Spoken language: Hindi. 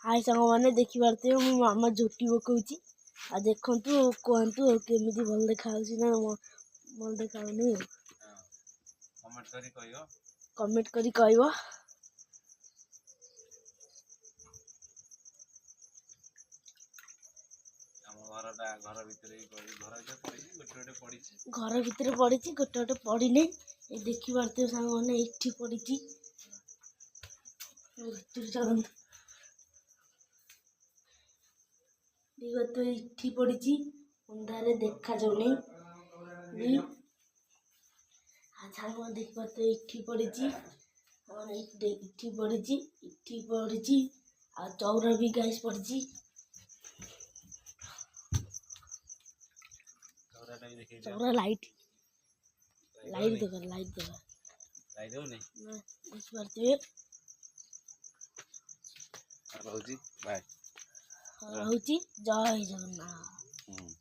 हाय सांग मैंने देखी पार्थे मो मामा झुटी पकाउची आ देखंतु कहंतु केमिति भल देखा ना भल देखा कमेंट करी कहबो। घर भितर पड़ी गोटे गोटे पड़ने देखी पार्थे सांग मैंने एठी पड़ी तो इठी पड़ी अंधारे देखा जाऊनी सांग देख पार्थे इठी पड़ी इठी पड़ी आ चौरा भी गैस पड़ी चौरा लाइट लाइट देखो देख पार्थे रहुची बाय रहुची जय जगन्नाथ।